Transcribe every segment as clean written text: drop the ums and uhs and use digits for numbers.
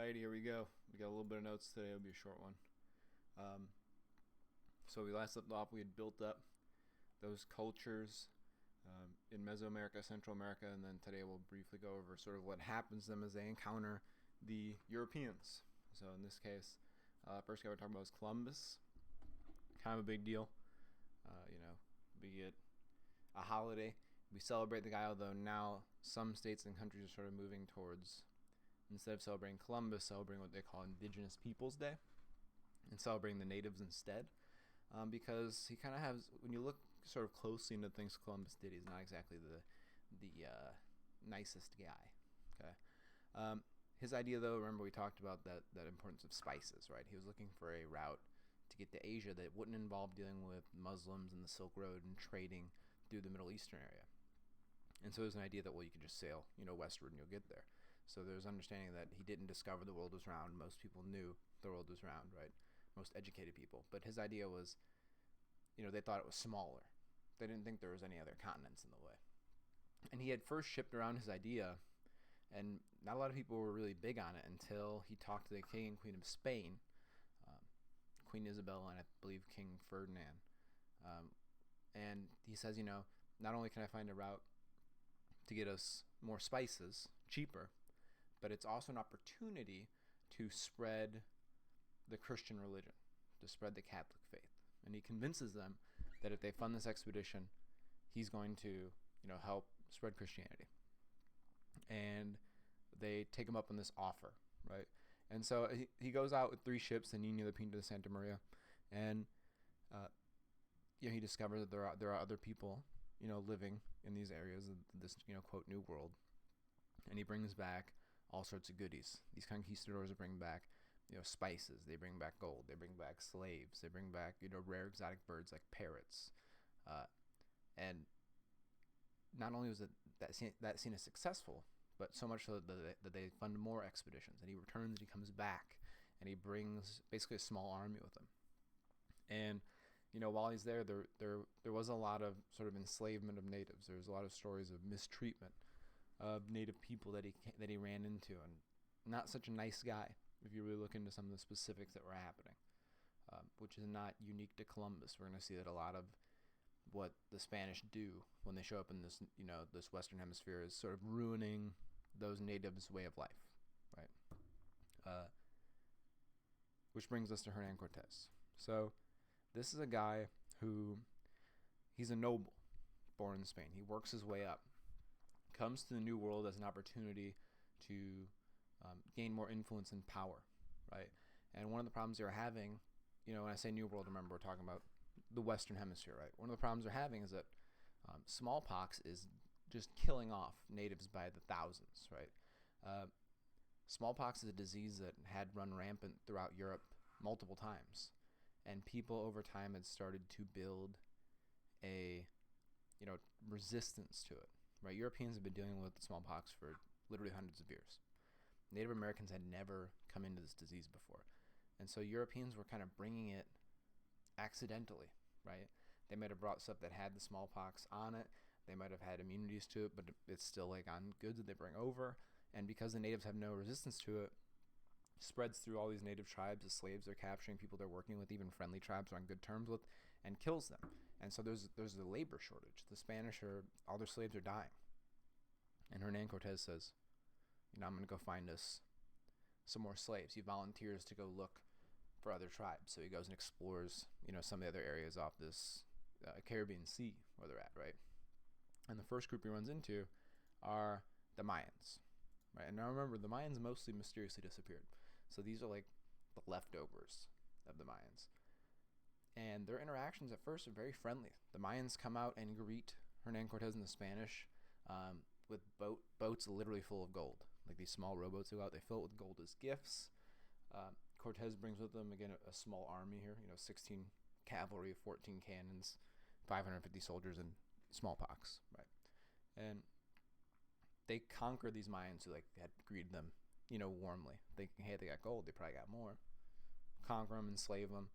right, here we go. We got a little bit of notes today. It'll be a short one. Um, so we last left off. We had built up those cultures in Mesoamerica, Central America, and then today we'll briefly go over sort of what happens to them as they encounter the Europeans. So in this case, first guy we're talking about is Columbus. Kind of a big deal. We get a holiday. We celebrate the guy, although now some states and countries are sort of moving towards, instead of celebrating Columbus, celebrating what they call Indigenous Peoples Day and celebrating the natives instead. Because he kind of has, when you look sort of closely into things Columbus did, he's not exactly the nicest guy. Okay. His idea, though, remember we talked about that importance of spices, right? He was looking for a route to get to Asia that wouldn't involve dealing with Muslims and the Silk Road and trading through the Middle Eastern area. And so there's an idea that, well, you can just sail, westward and you'll get there. So there's understanding that he didn't discover the world was round. Most people knew the world was round, right? Most educated people. But his idea was, they thought it was smaller. They didn't think there was any other continents in the way. And he had first shipped around his idea, and not a lot of people were really big on it until he talked to the king and queen of Spain, Queen Isabella, and I believe King Ferdinand. And he says, not only can I find a route to get us more spices, cheaper, but it's also an opportunity to spread the Christian religion, to spread the Catholic faith. And he convinces them that if they fund this expedition, he's going to, help spread Christianity. And they take him up on this offer, right? And so he goes out with 3 ships, the Nina, the Pinta, the Santa Maria, and he discovers that there are other people, living in these areas of this, quote, new world. And he brings back all sorts of goodies. These conquistadors bring back, spices. They bring back gold. They bring back slaves. They bring back, rare exotic birds like parrots. And not only was that scene is successful, but so much so that they fund more expeditions. And he returns and he comes back and he brings basically a small army with him. And while he's there was a lot of sort of enslavement of natives. There was a lot of stories of mistreatment of native people that he ran into, and not such a nice guy if you really look into some of the specifics that were happening, which is not unique to Columbus. We're going to see that a lot of what the Spanish do when they show up in this this Western Hemisphere is sort of ruining those natives' way of life, right? Which brings us to Hernan Cortez. So this is a guy who, he's a noble born in Spain. He works his way up, comes to the New World as an opportunity to gain more influence and power, right? And one of the problems they're having, when I say New World, remember we're talking about the Western Hemisphere, right? One of the problems they're having is that smallpox is just killing off natives by the thousands, right? Smallpox is a disease that had run rampant throughout Europe multiple times. And people over time had started to build a, resistance to it, right? Europeans have been dealing with smallpox for literally hundreds of years. Native Americans had never come into this disease before. And so Europeans were kind of bringing it accidentally, right? They might have brought stuff that had the smallpox on it. They might have had immunities to it, but it's still like on goods that they bring over. And because the natives have no resistance to it, spreads through all these native tribes, the slaves they're capturing, people they're working with, even friendly tribes are on good terms with, and kills them. And so there's a labor shortage. The Spanish all their slaves are dying. And Hernan Cortez says, I'm going to go find us some more slaves. He volunteers to go look for other tribes. So he goes and explores, some of the other areas off this Caribbean Sea where they're at, right? And the first group he runs into are the Mayans, right? And now remember, the Mayans mostly mysteriously disappeared. So these are like the leftovers of the Mayans. And their interactions at first are very friendly. The Mayans come out and greet Hernan Cortez and the Spanish with boats literally full of gold. Like these small rowboats go out, they fill it with gold as gifts. Cortez brings with him, again, a small army here, 16 cavalry, 14 cannons, 550 soldiers, and smallpox, right? And they conquer these Mayans who had greeted them, warmly, thinking, hey, they got gold, they probably got more. Conquer them, enslave them.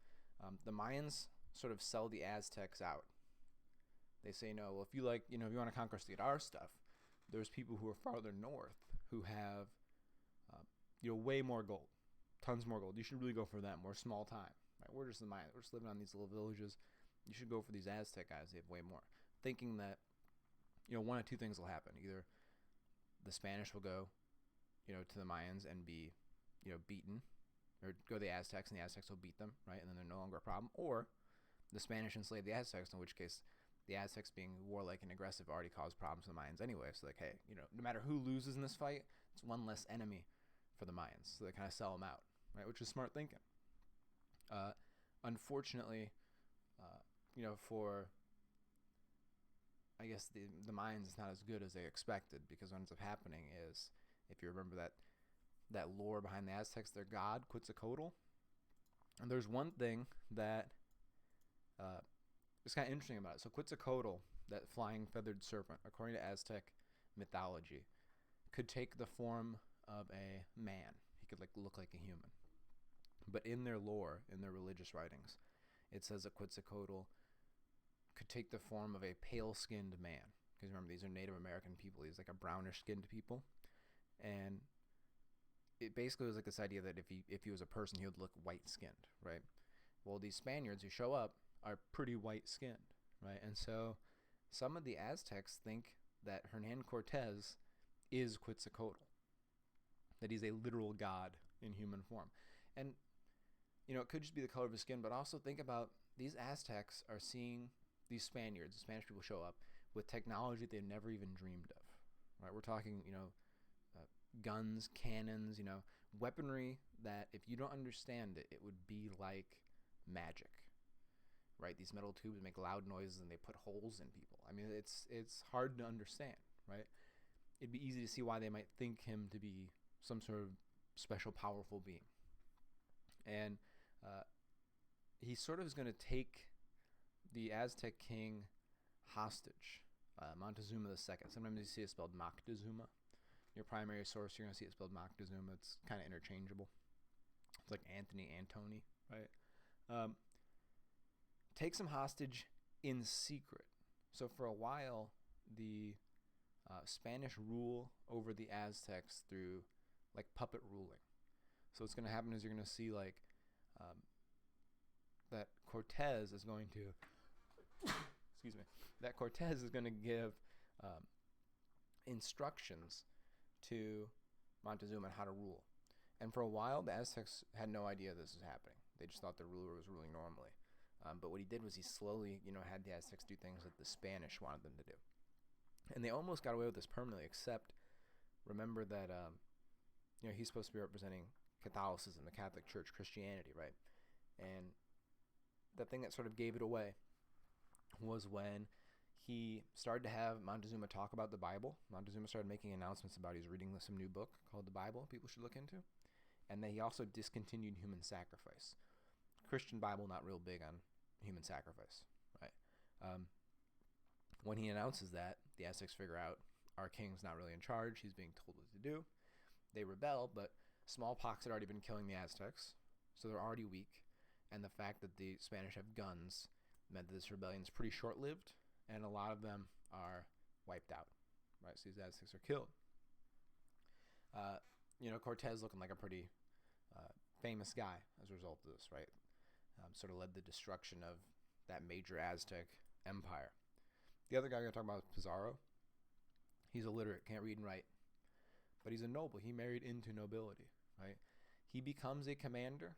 The Mayans sort of sell the Aztecs out. They say, no, well, if you want to conquer us to get our stuff, there's people who are farther north who have way more gold, tons more gold. You should really go for them. We're small time, right? We're just the Mayans. We're just living on these little villages. You should go for these Aztec guys. They have way more. Thinking that, one of two things will happen. Either the Spanish will go, to the Mayans and be, beaten, or go to the Aztecs and the Aztecs will beat them, right? And then they're no longer a problem. Or the Spanish enslave the Aztecs, in which case the Aztecs, being warlike and aggressive, already caused problems to the Mayans anyway. So like, hey, no matter who loses in this fight, it's one less enemy for the Mayans. So they kind of sell them out, right? Which is smart thinking. Unfortunately, for I guess the Mayans, is not as good as they expected, because what ends up happening is, if you remember that lore behind the Aztecs, their god Quetzalcoatl. And there's one thing that is kind of interesting about it. So Quetzalcoatl, that flying feathered serpent, according to Aztec mythology, could take the form of a man. He could look like a human. But in their lore, in their religious writings, it says that Quetzalcoatl could take the form of a pale-skinned man. Because remember, these are Native American people. He's like a brownish-skinned people. And it basically was like this idea that if he was a person, he would look white-skinned, right? Well, these Spaniards who show up are pretty white-skinned, right? And so some of the Aztecs think that Hernan Cortez is Quetzalcoatl, that he's a literal god in human form. And, it could just be the color of his skin, but also think about these Aztecs are seeing these Spaniards, the Spanish people, show up with technology they've never even dreamed of, right? We're talking, guns, cannons, weaponry that if you don't understand it, it would be like magic, right? These metal tubes make loud noises and they put holes in people. I mean, it's hard to understand, right? It'd be easy to see why they might think him to be some sort of special, powerful being. And he sort of is going to take the Aztec king hostage, Montezuma II. Sometimes you see it spelled Moctezuma. Your primary source, you're going to see it spelled Moctezuma. It's kind of interchangeable. It's like Anthony, Antony, right? Takes him hostage in secret. So for a while, the Spanish rule over the Aztecs through like puppet ruling. So what's going to happen is you're going to see like that Cortez is going to excuse me, that Cortez is going to give instructions to Montezuma on how to rule. And for a while, the Aztecs had no idea this was happening. They just thought the ruler was ruling normally. But what he did was he slowly, had the Aztecs do things that the Spanish wanted them to do. And they almost got away with this permanently, except remember that, he's supposed to be representing Catholicism, the Catholic Church, Christianity, right? And the thing that sort of gave it away was when he started to have Montezuma talk about the Bible. Montezuma started making announcements about he's reading some new book called the Bible people should look into. And then he also discontinued human sacrifice. Christian Bible not real big on human sacrifice, right? When he announces that, the Aztecs figure out our king's not really in charge. He's being told what to do. They rebel, but smallpox had already been killing the Aztecs, so they're already weak. And the fact that the Spanish have guns meant that this rebellion is pretty short-lived, and a lot of them are wiped out, right? So these Aztecs are killed. Cortez looking like a pretty famous guy as a result of this, right? Sort of led the destruction of that major Aztec empire. The other guy we're going to talk about is Pizarro. He's illiterate, can't read and write, but he's a noble. He married into nobility, right? He becomes a commander.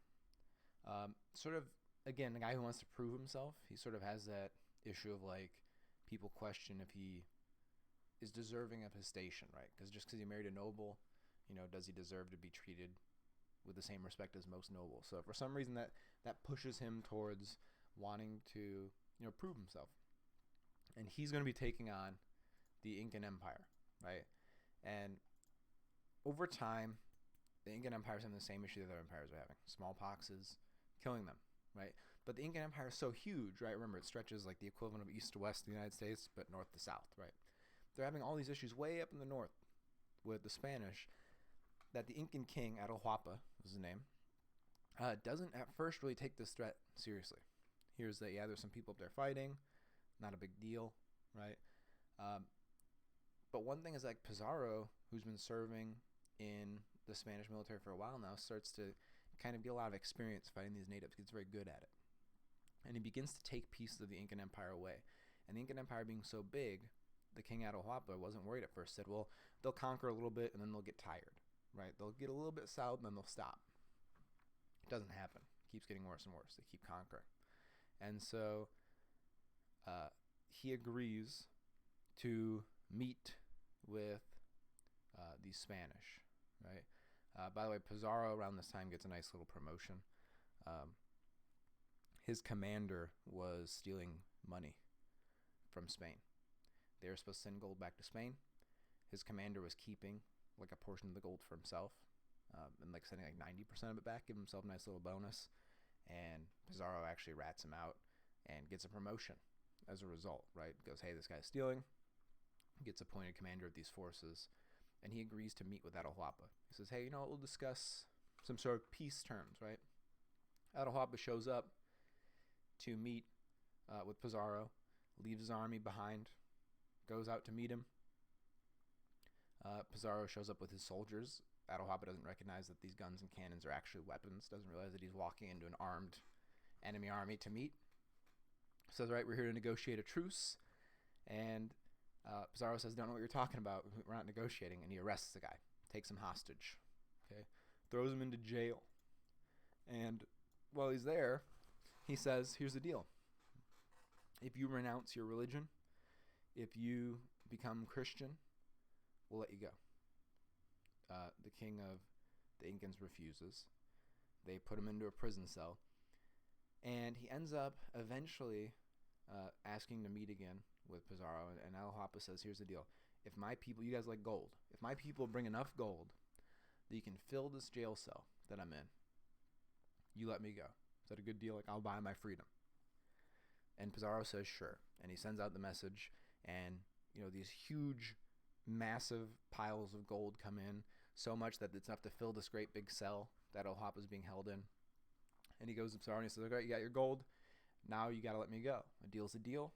Sort of, again, the guy who wants to prove himself. He sort of has that issue of like people question if he is deserving of his station, right? Because just because he married a noble, does he deserve to be treated with the same respect as most nobles? So for some reason that pushes him towards wanting to prove himself, and he's going to be taking on the Incan Empire, right? And over time, the Incan Empire is having the same issue that other empires are having. Smallpox is killing them, right? But the Incan Empire is so huge, right? Remember, it stretches like the equivalent of east to west in the United States, but north to south, right? They're having all these issues way up in the north with the Spanish, that the Incan king, Atahualpa was his name, doesn't at first really take this threat seriously. Hears that, there's some people up there fighting, not a big deal, right? But one thing is like Pizarro, who's been serving in the Spanish military for a while now, starts to kind of get a lot of experience fighting these natives. Gets very good at it. And he begins to take pieces of the Incan Empire away. And the Incan Empire being so big, the king Atahualpa wasn't worried at first. Said, well, they'll conquer a little bit and then they'll get tired, right? They'll get a little bit south and then they'll stop. It doesn't happen. It keeps getting worse and worse. They keep conquering. And so he agrees to meet with the Spanish, right? By the way, Pizarro around this time gets a nice little promotion. His commander was stealing money from Spain. They were supposed to send gold back to Spain. His commander was keeping like a portion of the gold for himself, and like sending like 90% of it back, give himself a nice little bonus. And Pizarro actually rats him out and gets a promotion as a result, right? Goes, hey, this guy's stealing. Gets appointed commander of these forces, and he agrees to meet with Atahualpa. He says, hey, you know what, we'll discuss some sort of peace terms, right? Atahualpa shows up to meet with Pizarro, leaves his army behind, goes out to meet him. Pizarro shows up with his soldiers. Atahualpa doesn't recognize that these guns and cannons are actually weapons, doesn't realize that he's walking into an armed enemy army to meet. Says, right, we're here to negotiate a truce. And Pizarro says, don't know what you're talking about. We're not negotiating. And he arrests the guy, takes him hostage, okay, throws him into jail. And while he's there, he says, here's the deal. If you renounce your religion, if you become Christian, we'll let you go. The king of the Incans refuses. They put him into a prison cell. And he ends up eventually asking to meet again with Pizarro. And Atahualpa says, here's the deal. If my people, you guys like gold, if my people bring enough gold that you can fill this jail cell that I'm in, you let me go. Is that a good deal? Like, I'll buy my freedom. And Pizarro says, sure. And he sends out the message. And, you know, these huge, massive piles of gold come in, so much that it's enough to fill this great big cell that Atahualpa is being held in. And he goes to Pizarro and he says, okay, you got your gold. Now you got to let me go. A deal's a deal.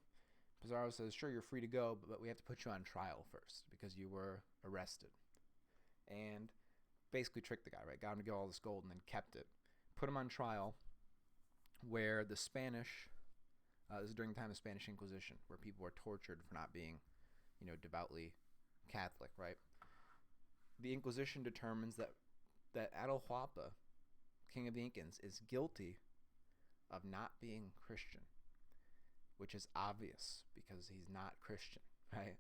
Pizarro says, sure, you're free to go, but we have to put you on trial first because you were arrested. And basically tricked the guy, right? Got him to get all this gold and then kept it. Put him on trial where the Spanish, this is during the time of the Spanish Inquisition, where people were tortured for not being, you know, devoutly Catholic, right? The Inquisition determines that Atahualpa, king of the Incans, is guilty of not being Christian, which is obvious because he's not Christian, right?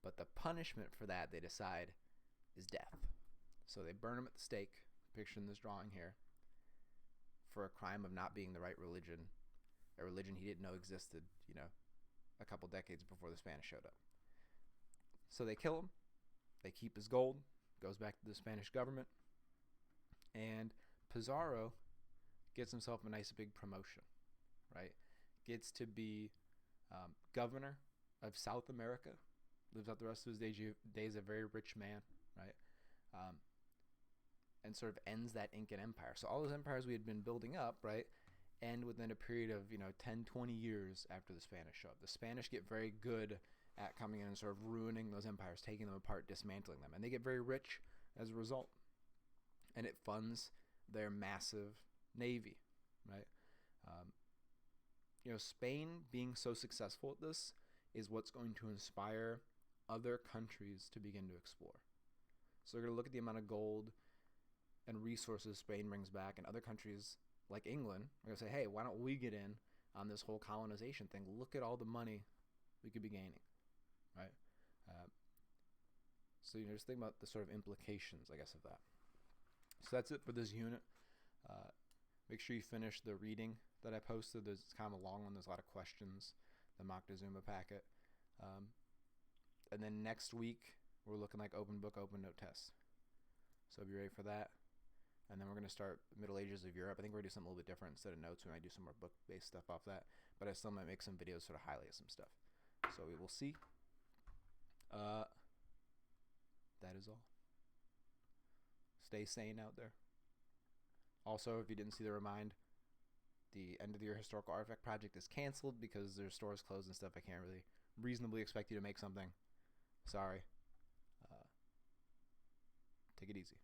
But the punishment for that, they decide, is death. So they burn him at the stake, pictured in this drawing here, for a crime of not being the right religion, a religion he didn't know existed, you know, a couple decades before the Spanish showed up. So they kill him, they keep his gold, goes back to the Spanish government, and Pizarro gets himself a nice big promotion, right? Gets to be governor of South America, lives out the rest of his days a very rich man, right? And sort of ends that Incan Empire. So all those empires we had been building up, right, end within a period of, 10, 20 years after the Spanish show up. The Spanish get very good at coming in and sort of ruining those empires, taking them apart, dismantling them. And they get very rich as a result. And it funds their massive navy, right? Spain being so successful at this is what's going to inspire other countries to begin to explore. So they're going to look at the amount of gold and resources Spain brings back, and other countries like England are going to say, hey, why don't we get in on this whole colonization thing? Look at all the money we could be gaining, right? So just think about the sort of implications, I guess, of that. So that's it for this unit. Make sure you finish the reading that I posted. It's kind of a long one. There's a lot of questions, the Moctezuma packet. And then next week, we're looking like open book, open note test. So be ready for that. And then we're going to start Middle Ages of Europe. I think we're going to do something a little bit different. Instead of notes, we might do some more book-based stuff off that. But I still might make some videos sort of highlight some stuff. So we will see. That is all. Stay sane out there. Also, if you didn't see the remind, the end of the year historical artifact project is canceled because their stores closed and stuff. I can't really reasonably expect you to make something. Sorry. Take it easy.